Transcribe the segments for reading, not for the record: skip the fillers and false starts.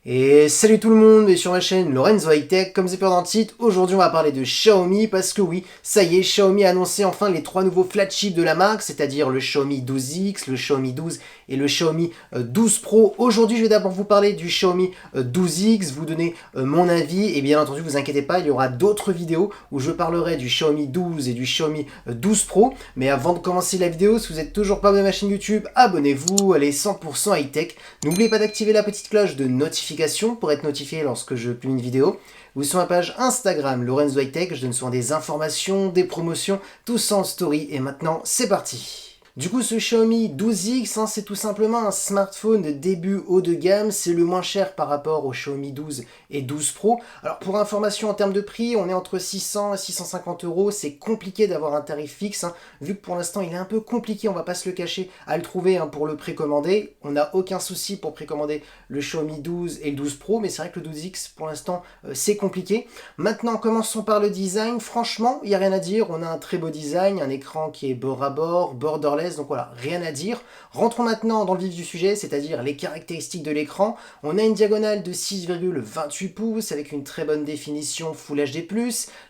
Et salut tout le monde, et sur ma chaîne Lorenzo High Tech, comme c'est peur dans le titre, aujourd'hui on va parler de Xiaomi, parce que oui, ça y est, Xiaomi a annoncé enfin les trois nouveaux flagships de la marque, c'est-à-dire le Xiaomi 12X, le Xiaomi 12 et le Xiaomi 12 Pro. Aujourd'hui je vais d'abord vous parler du Xiaomi 12X, vous donner mon avis, et bien entendu vous inquiétez pas, il y aura d'autres vidéos où je parlerai du Xiaomi 12 et du Xiaomi 12 Pro. Mais avant de commencer la vidéo, si vous n'êtes toujours pas abonné à ma chaîne YouTube, abonnez-vous, elle est 100% high tech. N'oubliez pas d'activer la petite cloche de notification pour être notifié lorsque je publie une vidéo. Ou sur ma page Instagram Lorenzo High Tech, je donne souvent des informations, des promotions, tout ça en story. Et maintenant, c'est parti. Du coup, ce Xiaomi 12X, c'est tout simplement un smartphone de début haut de gamme. C'est le moins cher par rapport au Xiaomi 12 et 12 Pro. Alors, pour information en termes de prix, on est entre 600 et 650 euros. C'est compliqué d'avoir un tarif fixe, vu que pour l'instant, il est un peu compliqué, on va pas se le cacher, à le trouver pour le précommander. On n'a aucun souci pour précommander le Xiaomi 12 et le 12 Pro, mais c'est vrai que le 12X, pour l'instant, c'est compliqué. Maintenant, commençons par le design. Franchement, il n'y a rien à dire. On a un très beau design, un écran qui est bord à bord, borderless. Donc voilà, rien à dire. Rentrons maintenant dans le vif du sujet, c'est-à-dire les caractéristiques de l'écran. On a une diagonale de 6,28 pouces avec une très bonne définition Full HD+.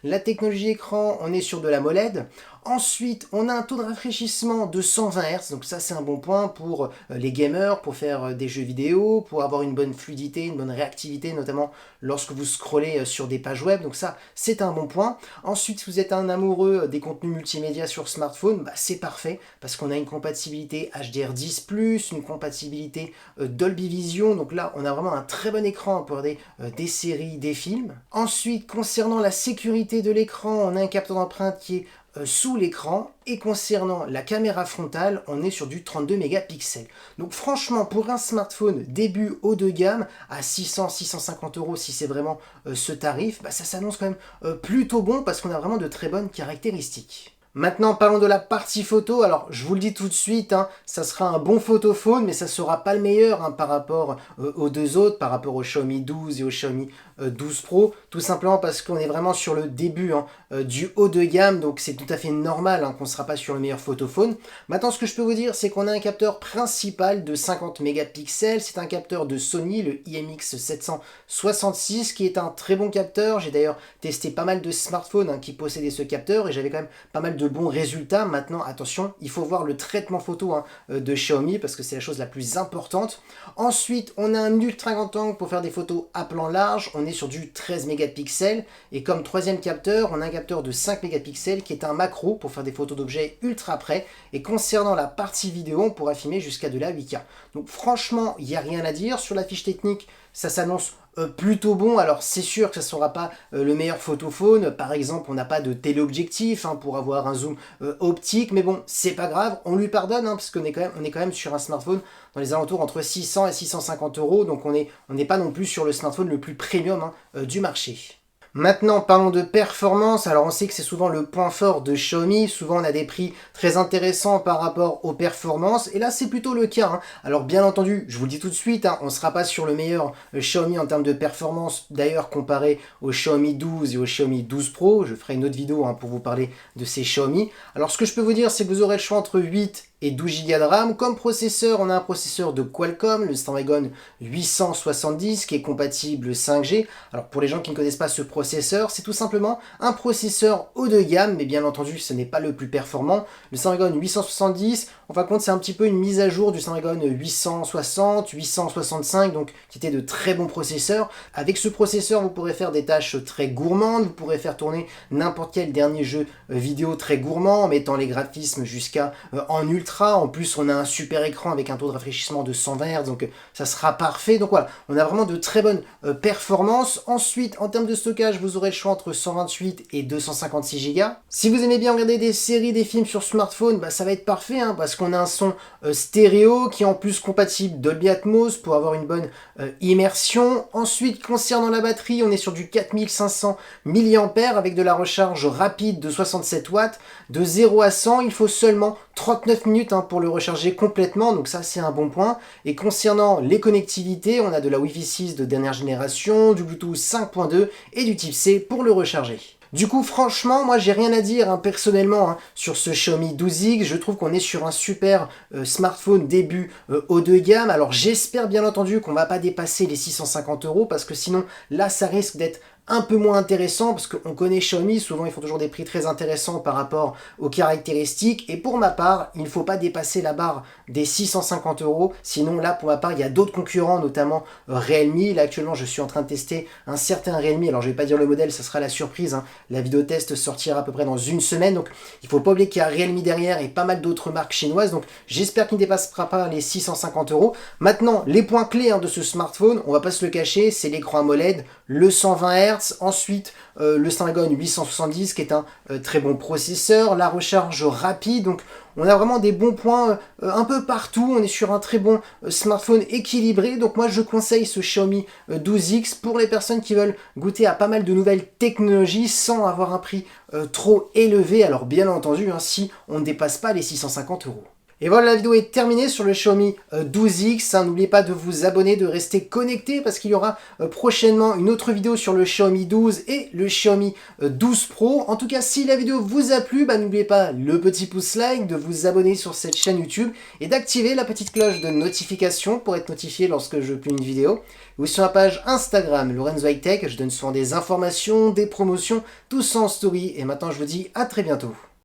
La technologie écran, on est sur de la AMOLED. Ensuite, on a un taux de rafraîchissement de 120 Hz, donc ça c'est un bon point pour les gamers, pour faire des jeux vidéo, pour avoir une bonne fluidité, une bonne réactivité, notamment lorsque vous scrollez sur des pages web, donc ça c'est un bon point. Ensuite, si vous êtes un amoureux des contenus multimédia sur smartphone, c'est parfait, parce qu'on a une compatibilité HDR10+, une compatibilité Dolby Vision, donc là on a vraiment un très bon écran pour regarder des séries, des films. Ensuite, concernant la sécurité de l'écran, on a un capteur d'empreinte qui est sous l'écran, et concernant la caméra frontale, on est sur du 32 mégapixels. Donc franchement, pour un smartphone début haut de gamme, à 600-650 euros, si c'est vraiment ce tarif, ça s'annonce quand même plutôt bon, parce qu'on a vraiment de très bonnes caractéristiques. Maintenant, parlons de la partie photo. Alors, je vous le dis tout de suite, ça sera un bon photophone, mais ça ne sera pas le meilleur par rapport aux deux autres, par rapport au Xiaomi 12 et au Xiaomi 12 Pro, tout simplement parce qu'on est vraiment sur le début du haut de gamme, donc c'est tout à fait normal qu'on ne sera pas sur le meilleur photophone. Maintenant, ce que je peux vous dire, c'est qu'on a un capteur principal de 50 mégapixels, c'est un capteur de Sony, le IMX766, qui est un très bon capteur. J'ai d'ailleurs testé pas mal de smartphones qui possédaient ce capteur, et j'avais quand même pas mal de bons résultats. Maintenant, attention, il faut voir le traitement photo de Xiaomi, parce que c'est la chose la plus importante. Ensuite, on a un ultra grand angle pour faire des photos à plan large. On est sur du 13 mégapixels, et comme troisième capteur, on a un capteur de 5 mégapixels qui est un macro pour faire des photos d'objets ultra près, et concernant la partie vidéo, on pourra filmer jusqu'à de la 8K. Donc franchement, il n'y a rien à dire. Sur la fiche technique, ça s'annonce plutôt bon. Alors c'est sûr que ça ne sera pas le meilleur photophone, par exemple on n'a pas de téléobjectif pour avoir un zoom optique, mais bon, c'est pas grave, on lui pardonne, parce qu'on est quand même sur un smartphone dans les alentours entre 600 et 650 euros, donc on n'est pas non plus sur le smartphone le plus premium du marché. Maintenant, parlons de performance. Alors on sait que c'est souvent le point fort de Xiaomi. Souvent on a des prix très intéressants par rapport aux performances. Et là c'est plutôt le cas. Alors bien entendu, je vous le dis tout de suite, on ne sera pas sur le meilleur Xiaomi en termes de performance. D'ailleurs comparé au Xiaomi 12 et au Xiaomi 12 Pro. Je ferai une autre vidéo pour vous parler de ces Xiaomi. Alors ce que je peux vous dire, c'est que vous aurez le choix entre 8 et 12 Go de RAM. Comme processeur, on a un processeur de Qualcomm, le Snapdragon 870, qui est compatible 5G. Alors pour les gens qui ne connaissent pas ce processeur, c'est tout simplement un processeur haut de gamme, mais bien entendu ce n'est pas le plus performant. Le Snapdragon 870, en fin de compte c'est un petit peu une mise à jour du Snapdragon 860, 865, donc qui était de très bons processeurs. Avec ce processeur, vous pourrez faire des tâches très gourmandes, vous pourrez faire tourner n'importe quel dernier jeu vidéo très gourmand, en mettant les graphismes jusqu'à en ultra. En plus, on a un super écran avec un taux de rafraîchissement de 120 Hz, donc ça sera parfait. Donc voilà, on a vraiment de très bonnes performances. Ensuite, en termes de stockage, vous aurez le choix entre 128 et 256 Go. Si vous aimez bien regarder des séries, des films sur smartphone, ça va être parfait, parce qu'on a un son stéréo qui est en plus compatible Dolby Atmos pour avoir une bonne immersion. Ensuite, concernant la batterie, on est sur du 4500 mAh avec de la recharge rapide de 67 watts. De 0 à 100, il faut seulement 39 minutes pour le recharger complètement, donc ça c'est un bon point. Et concernant les connectivités, on a de la Wi-Fi 6 de dernière génération, du Bluetooth 5.2 et du type C pour le recharger. Du coup, franchement, moi j'ai rien à dire personnellement sur ce Xiaomi 12X. Je trouve qu'on est sur un super smartphone début haut de gamme. Alors j'espère bien entendu qu'on va pas dépasser les 650 € parce que sinon là ça risque d'être un peu moins intéressant parce qu'on connaît Xiaomi, souvent ils font toujours des prix très intéressants par rapport aux caractéristiques, et pour ma part, il ne faut pas dépasser la barre des 650 €, sinon là pour ma part il y a d'autres concurrents, notamment Realme. Là actuellement je suis en train de tester un certain Realme, alors je vais pas dire le modèle, ça sera la surprise, la vidéo test sortira à peu près dans une semaine, donc il faut pas oublier qu'il y a Realme derrière et pas mal d'autres marques chinoises, donc j'espère qu'il ne dépassera pas les 650 €. Maintenant, les points clés de ce smartphone, on va pas se le cacher, c'est l'écran AMOLED, le 120 Hz, ensuite le Snapdragon 870 qui est un très bon processeur, la recharge rapide, donc on a vraiment des bons points un peu partout, on est sur un très bon smartphone équilibré, donc moi je conseille ce Xiaomi 12X pour les personnes qui veulent goûter à pas mal de nouvelles technologies sans avoir un prix trop élevé, alors bien entendu si on ne dépasse pas les 650 €. Et voilà, la vidéo est terminée sur le Xiaomi 12X. N'oubliez pas de vous abonner, de rester connecté parce qu'il y aura prochainement une autre vidéo sur le Xiaomi 12 et le Xiaomi 12 Pro. En tout cas, si la vidéo vous a plu, n'oubliez pas le petit pouce like, de vous abonner sur cette chaîne YouTube et d'activer la petite cloche de notification pour être notifié lorsque je publie une vidéo. Ou sur ma page Instagram, Lorenzo High Tech, je donne souvent des informations, des promotions, tout ça en story. Et maintenant, je vous dis à très bientôt.